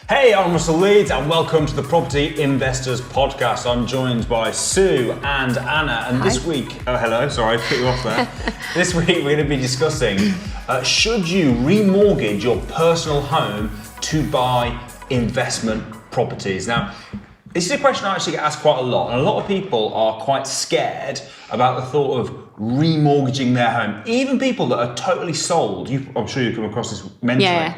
Hey, I'm Russell Leeds and welcome to the Property Investors Podcast. I'm joined by Sue and Anna, and this week, hello, sorry, to put you off there. This week we're going to be discussing, should you remortgage your personal home to buy investment properties? Now, this is a question I actually get asked quite a lot, and a lot of people are quite scared about the thought of remortgaging their home. Even people that are totally sold, I'm sure you've come across this mentally. Yeah.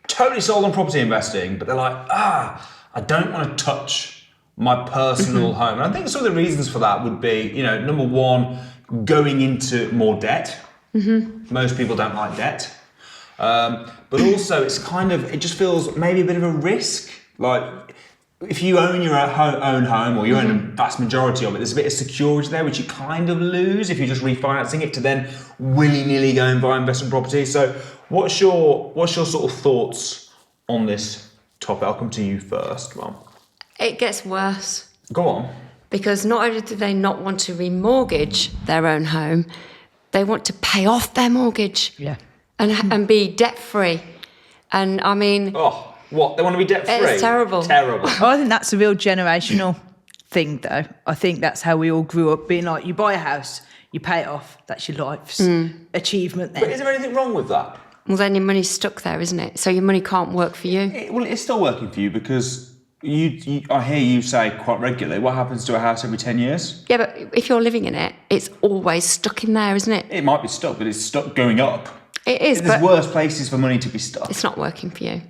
Totally sold on property investing, but they're like, I don't want to touch my personal home. And I think some of the reasons for that would be, number one, going into more debt. Most people don't like debt. But also it just feels maybe a bit of a risk. Like if you own your own home or you own a vast majority of it, there's a bit of security there, which you kind of lose if you're just refinancing it to then willy-nilly go and buy investment property. So what's your sort of thoughts on this topic? I'll come to you first, Mum. It gets worse. Go on. Because not only do they not want to remortgage their own home, they want to pay off their mortgage. Yeah. And be debt-free. And I mean... Oh, what? They want to be debt-free? It's terrible. Terrible. I think that's a real generational thing, though. I think that's how we all grew up, being like, you buy a house, you pay it off, that's your life's achievement then. But is there anything wrong with that? Well, then your money's stuck there, isn't it? So your money can't work for you. It's still working for you because I hear you say quite regularly, what happens to a house every 10 years? Yeah, but if you're living in it, it's always stuck in there, isn't it? It might be stuck, but it's stuck going up. It is, There's worse places for money to be stuck. It's not working for you.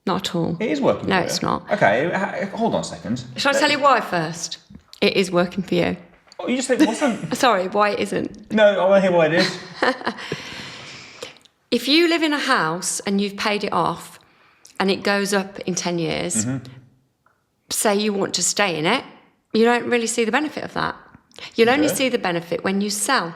Not at all. It is working for you. No, it's not. Okay, hold on a second. Shall I tell you why first? It is working for you. Oh, you just think, what's that? Sorry, why it isn't? No, I want to hear why it is. If you live in a house and you've paid it off and it goes up in 10 years, say you want to stay in it, you don't really see the benefit of that. You'll only see the benefit when you sell.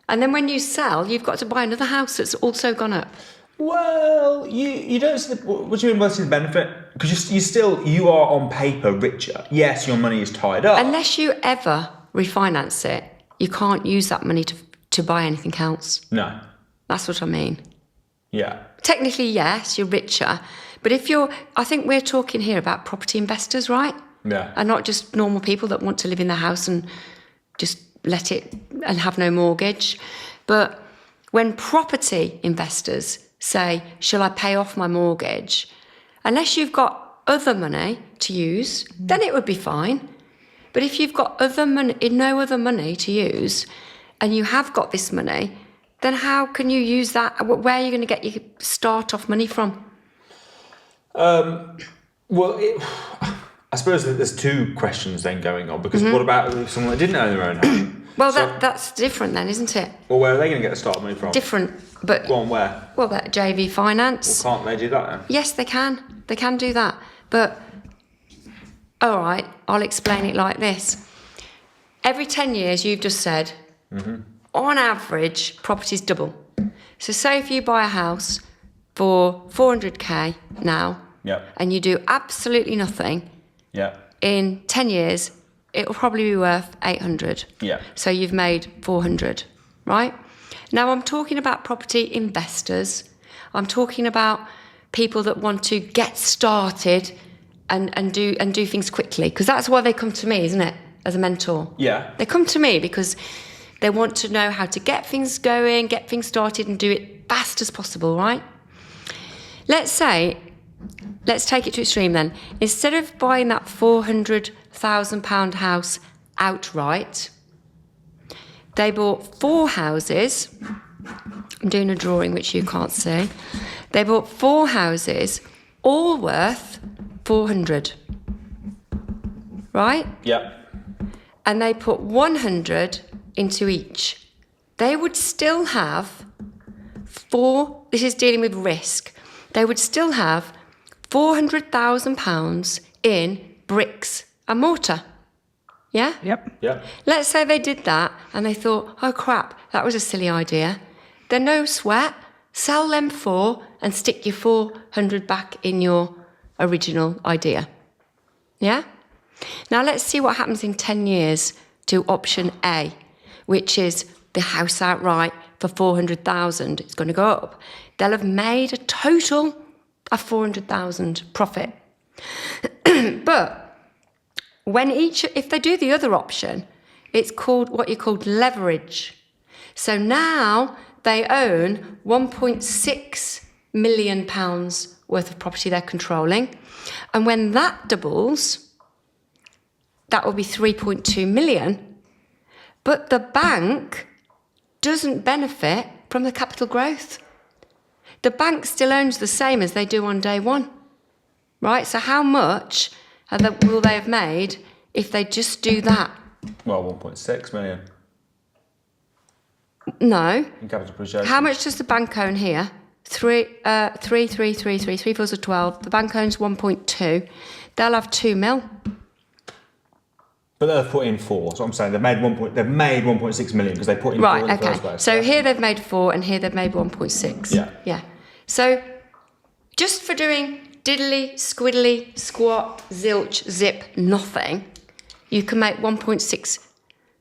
And then when you sell, you've got to buy another house that's also gone up. Well, you don't see what do you mean by see the benefit? Because you are on paper richer. Yes, your money is tied up. Unless you ever refinance it, you can't use that money to buy anything else. No. That's what I mean. Yeah. Technically, yes, you're richer. But I think we're talking here about property investors, right? Yeah. And not just normal people that want to live in their house and just let it and have no mortgage. But when property investors say, shall I pay off my mortgage? Unless you've got other money to use, then it would be fine. But if you've got no other money to use, and you have got this money, then how can you use that? Where are you going to get your start-off money from? I suppose that there's two questions then going on, because what about someone that didn't own their own home? Well, that's different then, isn't it? Well, where are they going to get the start money from? Different, but... Go on, where? Well, that JV finance. Well, can't they do that then? Yes, they can. They can do that. But, all right, I'll explain it like this. Every 10 years, you've just said, on average, properties double. So say if you buy a house for 400k now, and you do absolutely nothing, in 10 years, it'll probably be worth 800. Yeah. So you've made 400, right? Now I'm talking about property investors. I'm talking about people that want to get started and do things quickly, because that's why they come to me, isn't it? As a mentor. Yeah. They come to me because they want to know how to get things going, get things started, and do it fast as possible, right? Let's take it to extreme then. Instead of buying that £400,000 house outright, they bought 4 houses. I'm doing a drawing which you can't see. They bought 4 houses, all worth 400. Right? Yep. And they put 100 into each. They would still have this is dealing with risk. They would still have £400,000 in bricks and mortar. Yeah? Yep. Let's say they did that and they thought, oh crap, that was a silly idea. Then no sweat, sell them 4 and stick your 400 back in your original idea. Yeah? Now let's see what happens in 10 years to option A, which is the house outright for 400,000. It's going to go up. They'll have made a total a 400,000 profit. But if they do the other option, it's called what you call leverage. So now they own £1.6 million worth of property they're controlling. And when that doubles, that will be 3.2 million. But the bank doesn't benefit from the capital growth. The bank still owns the same as they do on day one, right? So how much will they have made if they just do that? Well, 1.6 million. No. In capital appreciation. How much does the bank own here? 3, 3, 3, 3, 3, 3, 4 is 12. The bank owns 1.2. They'll have 2 mil. But they've put in 4. That's what I'm saying. They've made 1.6 million because they put in 4 in the first place. So here they've made 4 and here they've made 1.6. Yeah. So just for doing diddly, squiddly, squat, zilch, zip, nothing, you can make 1.6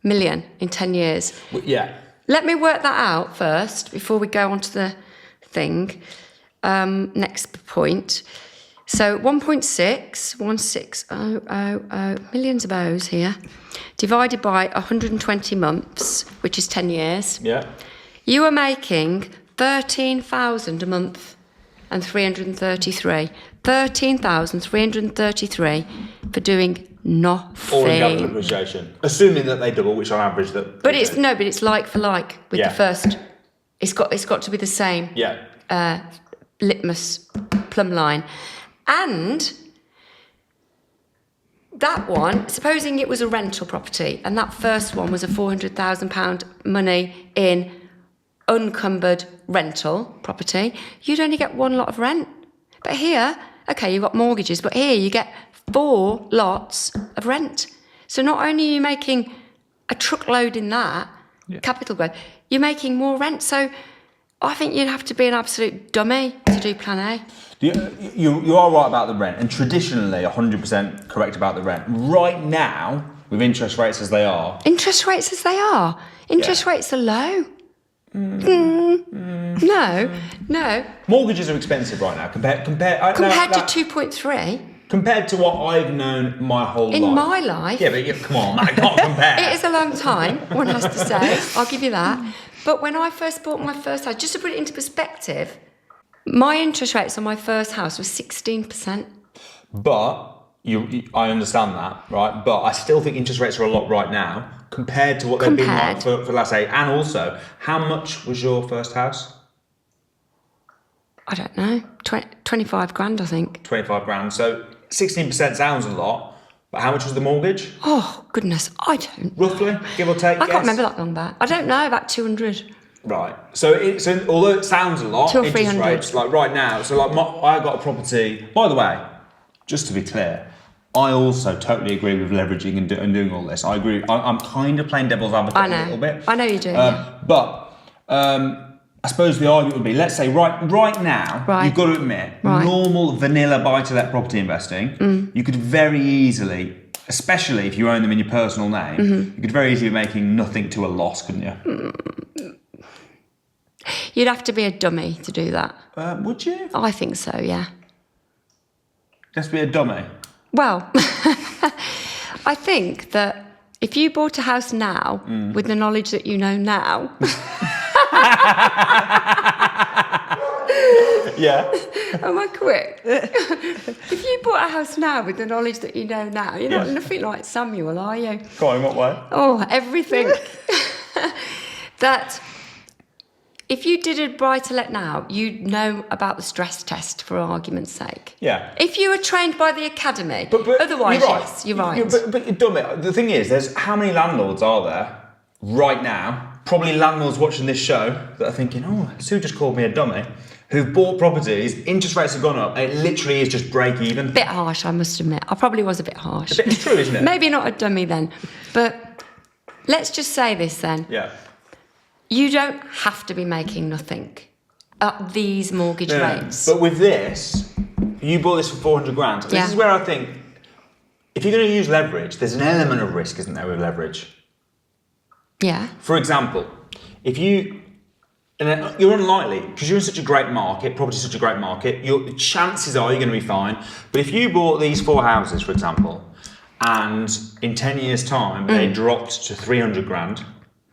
million in 10 years. Yeah. Let me work that out first before we go on to the thing. Next point. So 1.6 millions of O's here, divided by 120 months, which is 10 years. Yeah. You are making 13,000 a month and 333. 13,333 for doing nothing. Or in capital appreciation. Assuming that they double, which on average that. But it's like for like with the first. It's got to be the same. Yeah. Litmus plumb line. And that one, supposing it was a rental property, and that first one was a £400,000 money in unencumbered rental property, you'd only get 1 lot of rent. But here, okay, you've got mortgages, but here you get 4 lots of rent. So not only are you making a truckload in that capital growth, you're making more rent. So I think you'd have to be an absolute dummy to do Plan A. You are right about the rent, and traditionally 100% correct about the rent. Right now, with interest rates as they are... Interest rates as they are? Interest rates are low. No. Mortgages are expensive right now compared to 2.3. Compared to what I've known my whole life. In my life. Yeah, but come on, man, I can't compare. It is a long time, one has to say. I'll give you that. But when I first bought my first house, just to put it into perspective, my interest rates on my first house was 16%. But I understand that, right? But I still think interest rates are a lot right now compared to what they've been like for the last 8. And also, how much was your first house? I don't know, 25 grand, I think. 25 grand. So 16% sounds a lot, but how much was the mortgage? Oh, goodness, I don't Roughly, give or take, I can't remember that long back. I don't know, about 200. Right. So although it sounds a lot, 200 or interest 300. rates, like right now, so like I got a property, by the way, just to be clear, I also totally agree with leveraging and doing all this. I agree. I'm kind of playing devil's advocate a little bit. I know you do. But I suppose the argument would be, let's say right now, you've got to admit, normal vanilla buy-to-let property investing, you could very easily, especially if you own them in your personal name, you could very easily be making nothing to a loss, couldn't you? You'd have to be a dummy to do that. Would you? I think so, yeah. Just be a dummy? Well, I think that if you bought a house now with the knowledge that you know now... Yeah. Am I quick? If you bought a house now with the knowledge that you know now, you're not nothing like Samuel, are you? Go on, in what way? Oh, everything. That if you did a buy-to-let now, you'd know about the stress test, for argument's sake. Yeah. If you were trained by the academy. But otherwise, you're right. yes, you're right. But dummy, the thing is, there's how many landlords are there right now, probably landlords watching this show, that are thinking, oh, Sue just called me a dummy, who've bought properties, interest rates have gone up, and it literally is just break even. Bit harsh, I must admit. I probably was a bit harsh. It's true, isn't it? Maybe not a dummy then. But let's just say this then. Yeah. You don't have to be making nothing at these mortgage rates. But with this, you bought this for 400 grand. This is where I think, if you're going to use leverage, there's an element of risk, isn't there, with leverage? Yeah. For example, if you And then you're unlikely, because you're in such a great market, property's such a great market, your chances are you're going to be fine. But if you bought these 4 houses, for example, and in 10 years' time, they dropped to 300 grand,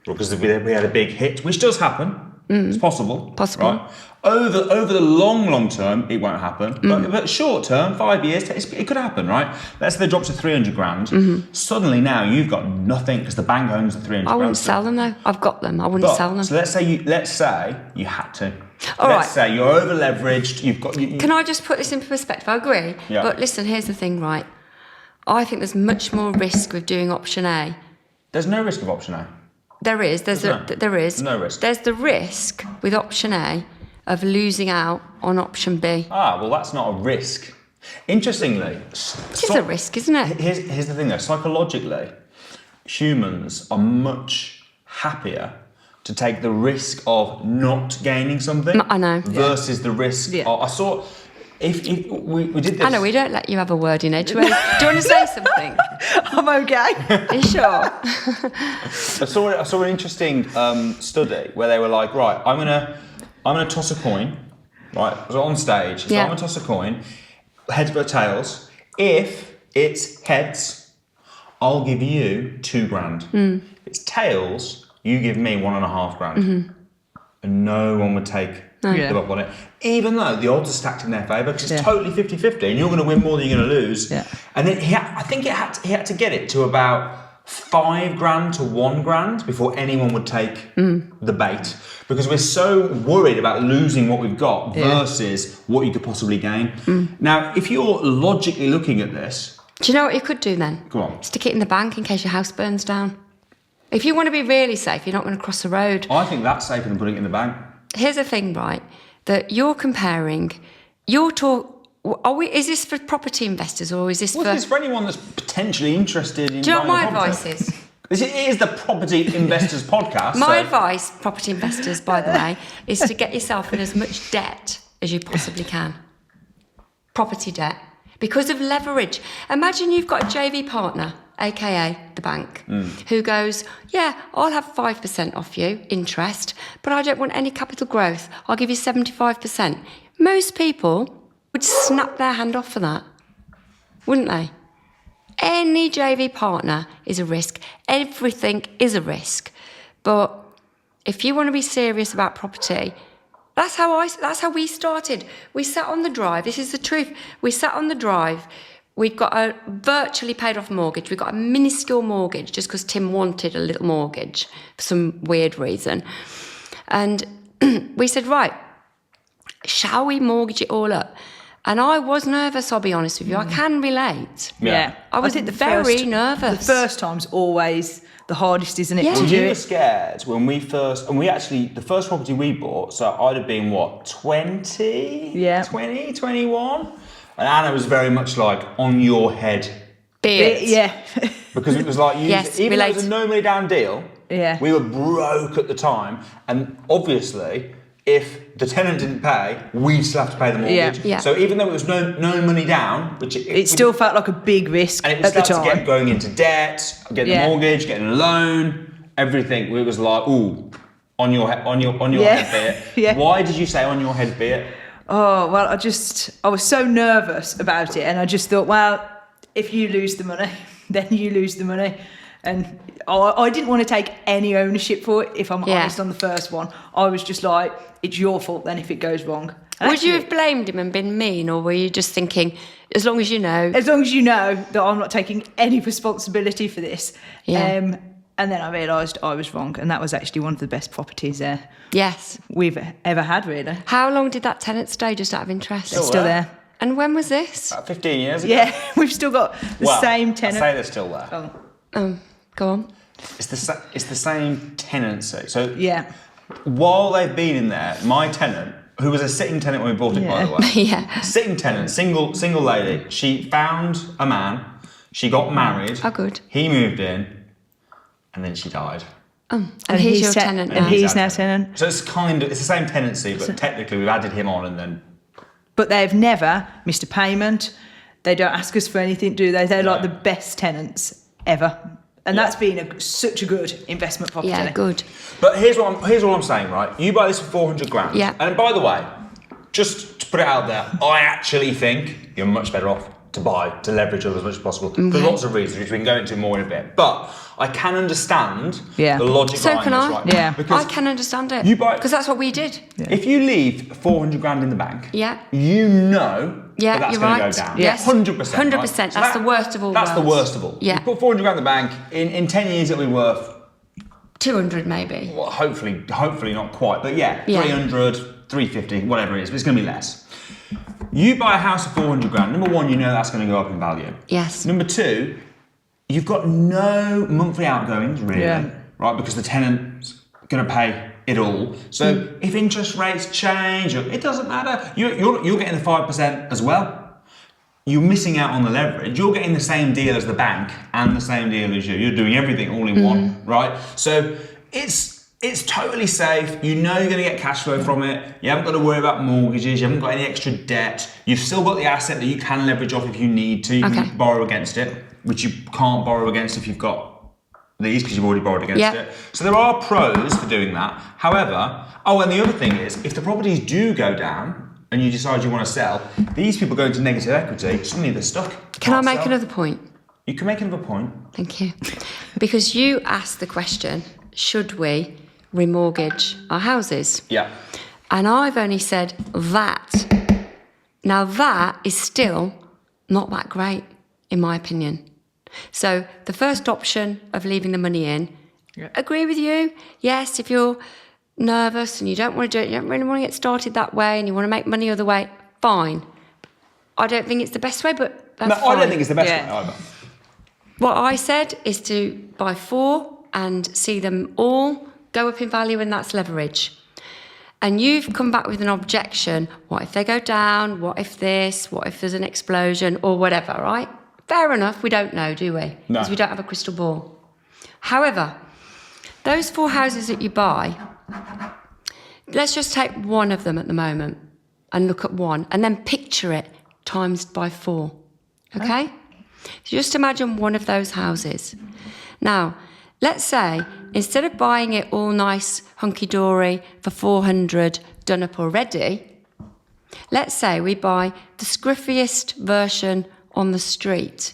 because we had a big hit, which does happen, it's possible. Right? Over the long term, it won't happen. But short term, 5 years, it could happen, right? Let's say they drop to 300 grand. Suddenly now you've got nothing because the bank owns the 300 grand. I wouldn't sell them though. I've got them. I wouldn't sell them. So let's say you had to. All let's right. say you're over leveraged. You've got. Can I just put this in perspective? I agree. Yeah. But listen, here's the thing, right? I think there's much more risk with doing option A. There's no risk of option A. There is. There is. No risk. There's the risk with option A of losing out on option B. Well, that's not a risk. Interestingly, It is a risk, isn't it? Here's the thing though. Psychologically, humans are much happier to take the risk of not gaining something. I know. Versus the risk. Yeah. I saw. If we did this. Anna, we don't let you have a word in edgeways. Do you want to say something? I'm okay. Are you sure? I saw an interesting study where they were like, right, I'm gonna toss a coin, right? I was on stage, so I'm gonna toss a coin, heads or tails. If it's heads, I'll give you 2 grand. If it's tails, you give me 1.5 grand, and no one would give up on it, even though the odds are stacked in their favour because it's totally 50-50 and you're going to win more than you're going to lose. And then I think he had to get it to about 5 grand to 1 grand before anyone would take the bait, because we're so worried about losing what we've got versus what you could possibly gain. Now, if you're logically looking at this, do you know what you could do then? Go on. Stick it in the bank in case your house burns down. If you want to be really safe, you're not going to cross the road. I think that's safer than putting it in the bank. Here's the thing, right? That you're comparing. Is this for property investors or is this for? It's for anyone that's potentially interested in. Do you know what my buying a advice property. is? It is the Property Investors Podcast. My advice, property investors, by the way, is to get yourself in as much debt as you possibly can. Property debt. Because of leverage. Imagine you've got a JV partner, aka the bank, who goes, yeah, I'll have 5% off you, interest, but I don't want any capital growth. I'll give you 75%. Most people would snap their hand off for that, wouldn't they? Any JV partner is a risk. Everything is a risk. But if you want to be serious about property, that's how we started. We sat on the drive. This is the truth. We sat on the drive. We'd got a virtually paid off mortgage. We got a minuscule mortgage just because Tim wanted a little mortgage for some weird reason. And we said, right, shall we mortgage it all up? And I was nervous, I'll be honest with you. I can relate. Yeah. I was very nervous. The first time's always the hardest, isn't it? Yeah. To do You were it? scared when we first, and we actually, the first property we bought, so I'd have been what, 20? Yeah. 20, 21? And Anna was very much like on your head. Be it. Yeah. Because it was like, Yes, even though it was relate. a no money down deal, Yeah. we were broke at the time. And obviously, if the tenant didn't pay, we'd still have to pay the mortgage. Yeah. So even though it was no money down, which It still felt like a big risk and it was at the start to time. get going into debt, getting Yeah. a mortgage, getting a loan, everything. It was like, ooh, on your head be it. Yeah. Why did you say on your head be it? Oh, well, I was so nervous about it. And I just thought, well, if you lose the money, then you lose the money. And I didn't want to take any ownership for it, if I'm honest, on the first one. I was just like, it's your fault then if it goes wrong. And Would you actually, have blamed him and been mean, or were you just thinking, as long as you know? as long as you know that I'm not taking any responsibility for this. Yeah. And then I realised I was wrong. And that was actually one of the best properties Yes. we've ever had, really. How long did that tenant stay, just out of interest? It's still there. And when was this? About 15 years ago. Yeah, we've still got the same tenant. I say they're still there. Go on. It's the same tenancy. So Yeah. while they've been in there, my tenant, who was a sitting tenant when we bought it, by the way. Yeah. Sitting tenant, single lady. She found a man. She got married. Oh, good. He moved in, and then she died. And he's your tenant now. And he's now tenant. So it's the same tenancy, but technically we've added him on, and then. But they've never missed a payment. They don't ask us for anything, do they? They're like the best tenants ever. And that's been such a good investment property. Yeah, good. But here's what I'm saying, right? You buy this for 400 grand. Yeah. And by the way, just to put it out there, I actually think you're much better off to leverage up as much as possible for lots of reasons, which we can go into more in a bit. But I can understand the logic behind this, right? Yeah. Because I can understand it. Because that's what we did. Yeah. If you leave 400 grand in the bank, you know that's you're going right. to go down. Yes. 100%. 100%. Right? So that's the worst of all That's worlds. the worst of all. Yeah. You put 400 grand in the bank, in 10 years it'll be worth 200 maybe. Well, hopefully not quite, but 300, 350, whatever it is, but it's going to be less. You buy a house for 400 grand. Number one, you know that's going to go up in value. Yes. Number two, you've got no monthly outgoings really, right? Because the tenant's going to pay it all. So if interest rates change, it doesn't matter. You're getting the 5% as well. You're missing out on the leverage. You're getting the same deal as the bank and the same deal as you. You're doing everything all in one, right? So it's totally safe. You know you're going to get cash flow from it. You haven't got to worry about mortgages. You haven't got any extra debt. You've still got the asset that you can leverage off if you need to. You can borrow against it, which you can't borrow against if you've got these because you've already borrowed against it. So there are pros for doing that. However, and the other thing is, if the properties do go down and you decide you want to sell, these people go into negative equity, suddenly they're stuck. Can I make another point? You can make another point. Thank you. Because you asked the question, should we remortgage our houses? Yeah. And I've only said that. Now that is still not that great, in my opinion. So the first option of leaving the money in, agree with you. Yes, if you're nervous and you don't want to do it, you don't really want to get started that way and you want to make money other way, fine. I don't think it's the best way, but that's fine. I don't think it's the best way either. What I said is to buy 4 and see them all go up in value, and that's leverage. And you've come back with an objection. What if they go down? What if this? What if there's an explosion or whatever, right? Fair enough, we don't know, do we? No. Because we don't have a crystal ball. However, those 4 houses that you buy, let's just take one of them at the moment and look at one and then picture it times by 4, okay? So just imagine one of those houses. Now, let's say instead of buying it all nice, hunky-dory for 400 done up already, let's say we buy the scruffiest version on the street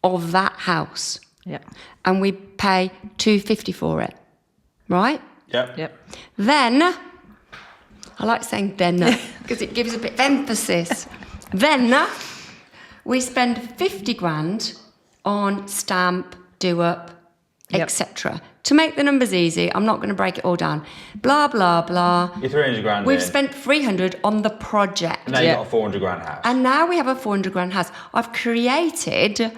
of that house. Yep. And we pay 250 for it, right? Yep. Then, I like saying then because it gives a bit of emphasis. Then we spend 50 grand on stamp, do up, etc. To make the numbers easy, I'm not going to break it all down. Blah, blah, blah. You're 300 grand We've in. spent 300 on the project. And now you've got a 400 grand house. And now we have a 400 grand house. I've created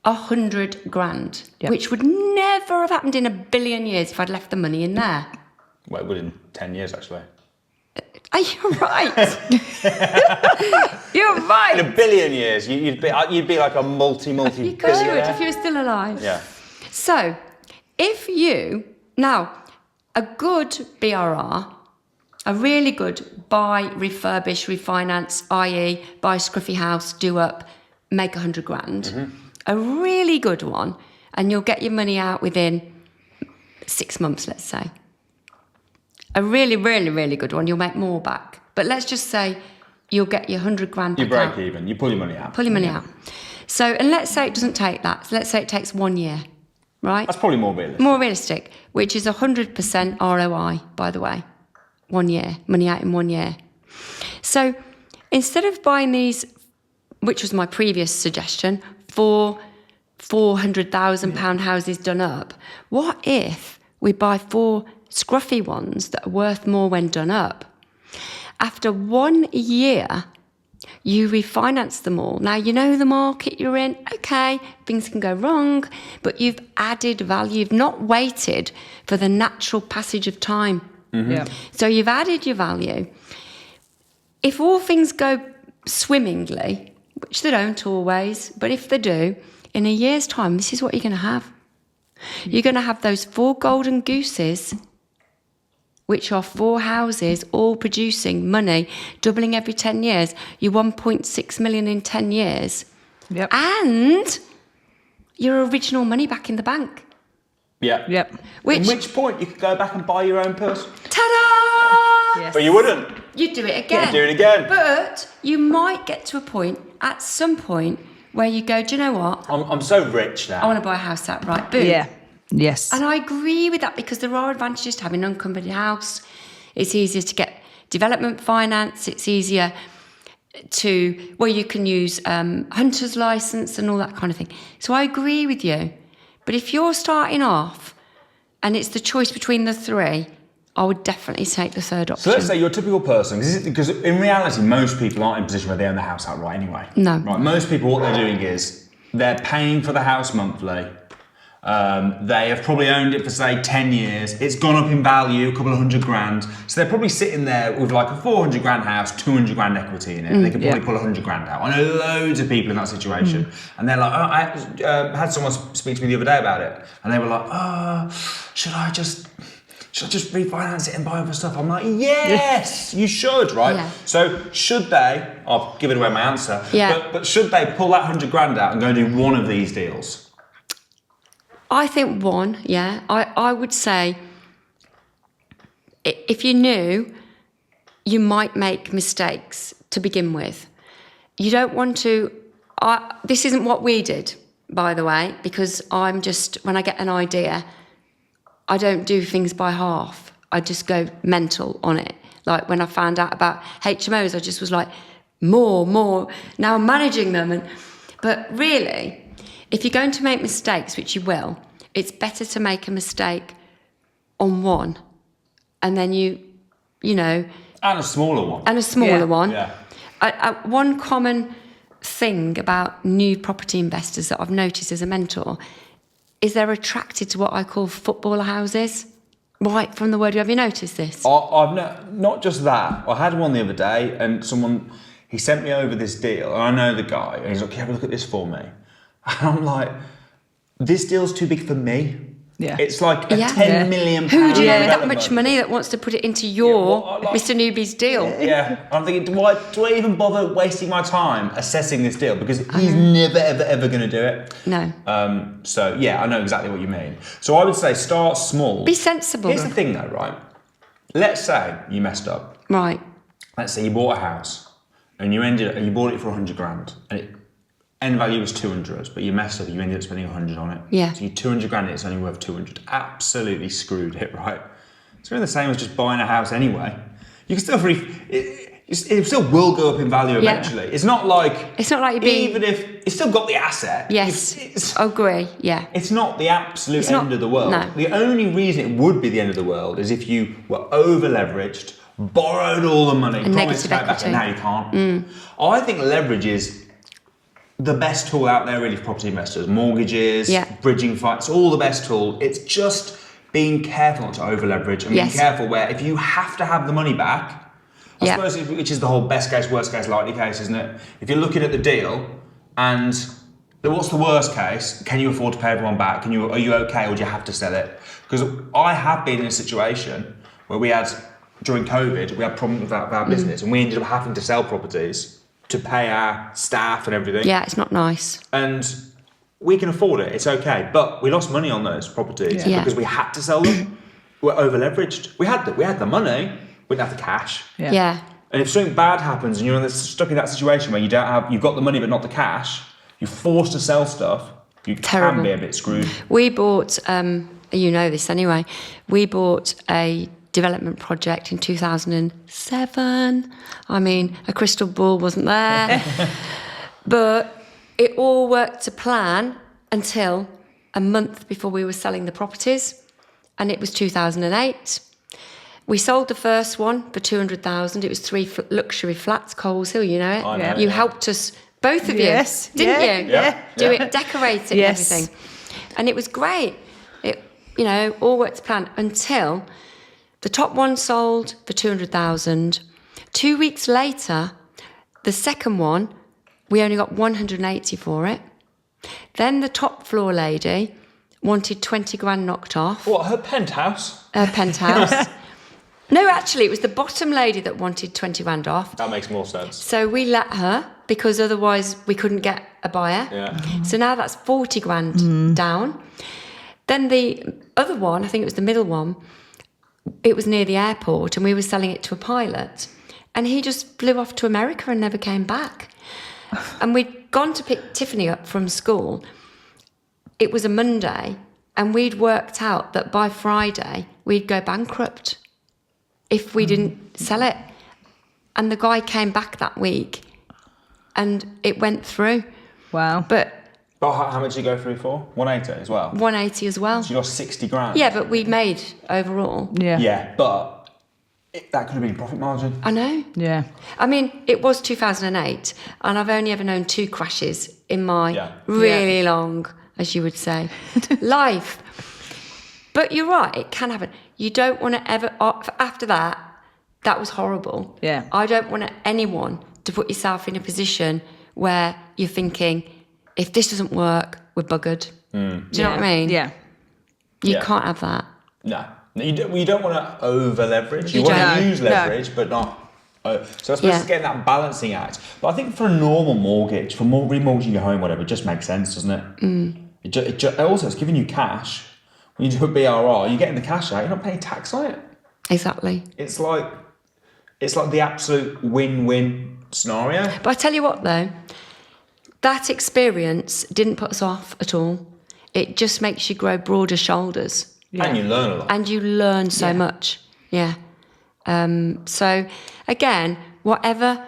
100 grand, which would never have happened in a billion years if I'd left the money in there. Well, it would in 10 years, actually. Are you right? You're right. In a billion years, you'd be like a multi-billionaire. You could, if you were still alive. Yeah. So, if you, now, a good BRR, a really good buy, refurbish, refinance, i.e. buy a scruffy house, do up, make 100 grand, a really good one, and you'll get your money out within 6 months, let's say. A really, really, really good one, you'll make more back. But let's just say you'll get your 100 grand back. You break out. even, you pull your money out. Pull your money out. So, and let's say it doesn't take that. So let's say it takes 1 year, right? That's probably more realistic. More realistic, which is 100% ROI, by the way. 1 year, money out in 1 year. So instead of buying these, which was my previous suggestion, for £400,000 houses done up, what if we buy 4 scruffy ones that are worth more when done up? After 1 year, you refinance them all. Now, you know the market you're in. Okay, things can go wrong, but you've added value. You've not waited for the natural passage of time. Yeah. So you've added your value. If all things go swimmingly, which they don't always, but if they do, in a year's time, this is what you're going to have. You're going to have those 4 golden gooses, which are 4 houses, all producing money, doubling every 10 years. You're 1.6 million in 10 years. Yep. And your original money back in the bank. Yeah. Yep. At which point you could go back and buy your own purse. Ta-da! Yes. But you wouldn't. You'd do it again. You'd do it again. But you might get to a point, at some point, where you go, do you know what? I'm so rich now. I want to buy a house outright. Boom. Yeah. Yes. And I agree with that because there are advantages to having an unencumbered house. It's easier to get development finance. It's easier to, well, you can use hunter's license and all that kind of thing. So I agree with you. But if you're starting off and it's the choice between the three, I would definitely take the third option. So let's say you're a typical person, because in reality, most people aren't in a position where they own the house outright anyway. No. Right. Most people, what they're doing is they're paying for the house monthly. They have probably owned it for, say, 10 years. It's gone up in value, a couple of $100,000. So they're probably sitting there with like a $400,000 house, $200,000 equity in it. They could probably pull $100,000 out. I know loads of people in that situation. And they're like, I had someone speak to me the other day about it. And they were like, should I just refinance it and buy other stuff? I'm like, yes, you should, right? Yeah. So should they, I've given away my answer, but should they pull that $100,000 out and go and do one of these deals? I think one, yeah. I would say if you knew, you might make mistakes to begin with. You don't want to... this isn't what we did, by the way, because I'm just... When I get an idea, I don't do things by half. I just go mental on it. Like when I found out about HMOs, I just was like, more. Now I'm managing them. But really... If you're going to make mistakes, which you will, it's better to make a mistake on one, and then you know... And a smaller one. And a smaller one. Yeah. One common thing about new property investors that I've noticed as a mentor is they're attracted to what I call footballer houses. Right from the word, have you noticed this? I've not just that. I had one the other day, and he sent me over this deal, and I know the guy, and he's like, have a look at this for me. And I'm like, this deal's too big for me. Yeah. It's like a £10 million Who do you know with that development. much money that wants to put it into your Mr. Newbie's deal? Yeah. I'm thinking, do I even bother wasting my time assessing this deal? Because he's never, ever going to do it. No. So, yeah, I know exactly what you mean. So I would say start small. Be sensible. Here's the thing, though, right? Let's say you messed up. Right. Let's say you bought a house and you bought it for $100,000 and it end value was 200, but you messed up, you ended up spending 100 on it. Yeah. So your 200 grand, it's only worth 200. Absolutely screwed it, right? It's really the same as just buying a house anyway. You can still it still will go up in value eventually. It's not like you're even if it's still got the asset. Yes. I agree. Yeah. It's not the absolute end of the world. No. The only reason it would be the end of the world is if you were over leveraged, borrowed all the money, promised to pay back, and now you can't. I think leverage is the best tool out there really for property investors. Mortgages, bridging funds, all the best tool. It's just being careful not to over leverage and being careful where if you have to have the money back, I suppose, which is the whole best case, worst case, likely case, isn't it? If you're looking at the deal and what's the worst case? Can you afford to pay everyone back? Are you okay, or do you have to sell it? Because I have been in a situation where during COVID, we had problems with our business and we ended up having to sell properties to pay our staff and everything. Yeah, it's not nice. And we can afford it, it's okay. But we lost money on those properties because we had to sell them. We're over leveraged. We had the money, we didn't have the cash. Yeah. And if something bad happens and you're stuck in that situation where you've got the money but not the cash, you're forced to sell stuff, you can be a bit screwed. We bought, you know this anyway, we bought a development project in 2007. I mean, a crystal ball wasn't there. But it all worked to plan until a month before we were selling the properties. And it was 2008. We sold the first one for 200,000. It was 3 luxury flats, Coles Hill, you know it? I know, You helped us, both of you, didn't you? Yeah. Do it, decorate it and everything. And it was great. It, all worked to plan until the top one sold for 200,000. 2 weeks later, the second one, we only got 180 for it. Then the top floor lady wanted 20 grand knocked off. What, her penthouse? Her penthouse. No, actually, it was the bottom lady that wanted 20 grand off. That makes more sense. So we let her because otherwise we couldn't get a buyer. Yeah. So now that's 40 grand down. Then the other one, I think it was the middle one, it was near the airport and we were selling it to a pilot. And he just flew off to America and never came back. And we'd gone to pick Tiffany up from school. It was a Monday and we'd worked out that by Friday we'd go bankrupt if we didn't sell it. And the guy came back that week and it went through. Wow. But how much did you go through for? 180 as well? 180 as well. So you lost 60 grand? Yeah, but we made overall. Yeah. Yeah, but that could have been profit margin. I know. Yeah. I mean, it was 2008 and I've only ever known 2 crashes in my really long, as you would say, life. But you're right, it can happen. You don't want to ever, after that, that was horrible. Yeah. I don't want anyone to put yourself in a position where you're thinking, if this doesn't work, we're buggered. Do you know what I mean? Yeah. You can't have that. No. You don't want to over leverage. You You want don't. to use leverage, but not. So I suppose it's getting that balancing act. But I think for a normal mortgage, for remortgaging your home, whatever, it just makes sense, doesn't it? It also, it's giving you cash. When you do a BRR, you're getting the cash out. You're not paying tax on it. Exactly. It's like the absolute win-win scenario. But I tell you what, though, that experience didn't put us off at all. It just makes you grow broader shoulders. Yeah. And you learn a lot. And you learn so much. Yeah. So, again, whatever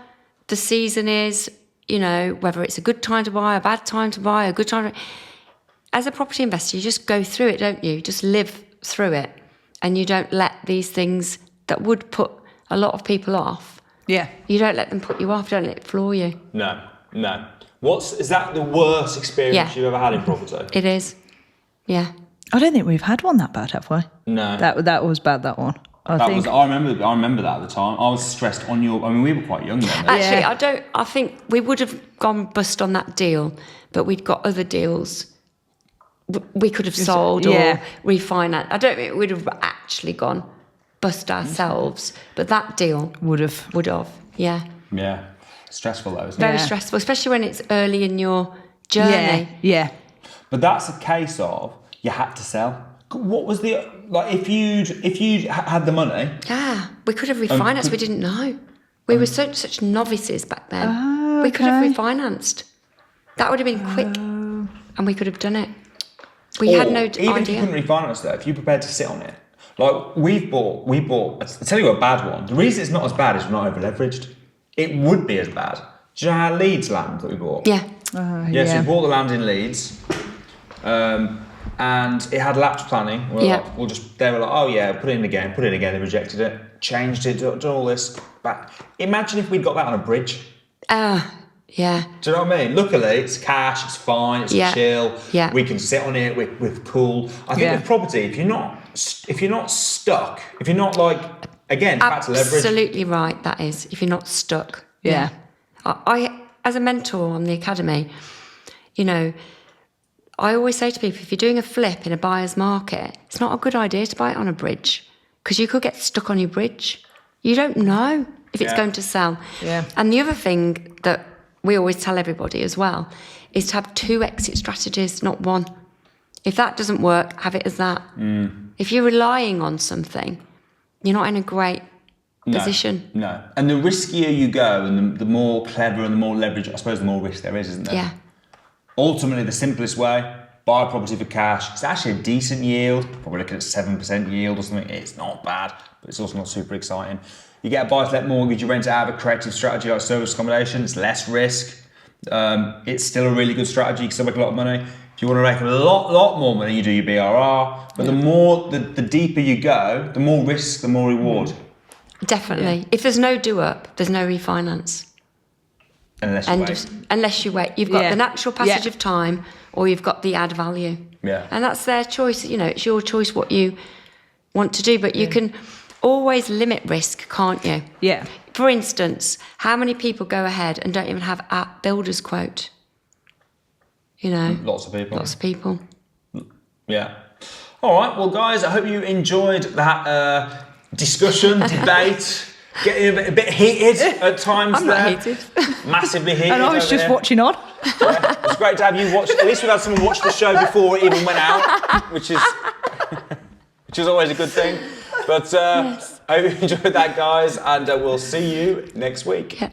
the season is, you know, whether it's a good time to buy, a bad time to buy, a good time to... As a property investor, you just go through it, don't you? Just live through it. And you don't let these things that would put a lot of people off. Yeah. You don't let them put you off. Don't let it floor you. No. Is that the worst experience you've ever had in property? It is. Yeah. I don't think we've had one that bad, have we? No. That was bad, that one. I remember that at the time. I was stressed on your... I mean, we were quite young then. Actually, I think we would have gone bust on that deal, but we'd got other deals we could have sold or refinanced. I don't think we'd have actually gone bust ourselves, but that deal would have. Yeah. Yeah. Stressful though, isn't it? Very stressful, especially when it's early in your journey. Yeah. But that's a case of you had to sell. What was the if you'd had the money? Yeah, we could have refinanced. We didn't know. We were such novices back then. We could have refinanced. That would have been quick, and we could have done it. We had no idea. Even if you couldn't refinance that, if you're prepared to sit on it, like we bought. I'll tell you a bad one. The reason it's not as bad is we're not over leveraged. It would be as bad. Do you know how Leeds land that we bought? Yeah. So we bought the land in Leeds, and it had lapse planning. They were like, oh yeah, put it in again. They rejected it, changed it, done all this. But imagine if we'd got that on a bridge. Yeah. Do you know what I mean? Luckily, it's cash, it's fine, it's chill. Yeah. We can sit on it, we're cool. I think with property, if you're not stuck, if you're not like, again, back to leverage. Absolutely right, that is, if you're not stuck. Yeah. I as a mentor on the academy, you know, I always say to people, if you're doing a flip in a buyer's market, it's not a good idea to buy it on a bridge because you could get stuck on your bridge. You don't know if it's going to sell. Yeah. And the other thing that we always tell everybody as well is to have 2 exit strategies, not 1. If that doesn't work, have it as that. If you're relying on something, you're not in a great position. No. And the riskier you go and the more clever and the more leverage, I suppose the more risk there is, isn't there? Yeah. Ultimately, the simplest way, buy a property for cash. It's actually a decent yield. Probably looking at 7% yield or something. It's not bad, but it's also not super exciting. You get a buy-to-let mortgage, you rent it out of a creative strategy like service accommodation. It's less risk. It's still a really good strategy. You can still make a lot of money. If you want to make a lot more money, you do your BRR. But the deeper you go, the more risk, the more reward. Definitely. Yeah. If there's no do-up, there's no refinance. Unless you wait. You've got the natural passage of time or you've got the add value. Yeah. And that's their choice. You know, it's your choice what you want to do. But you can always limit risk, can't you? Yeah. For instance, how many people go ahead and don't even have a builder's quote? You know? Lots of people. Yeah. All right. Well, guys, I hope you enjoyed that discussion, debate, getting a bit heated at times. I'm there. not heated. Massively heated. And I was just watching on. Yeah, it's great to have you watch. At least we've had someone watch the show before it even went out, which is always a good thing. But I hope you enjoyed that, guys, and we'll see you next week. Yeah.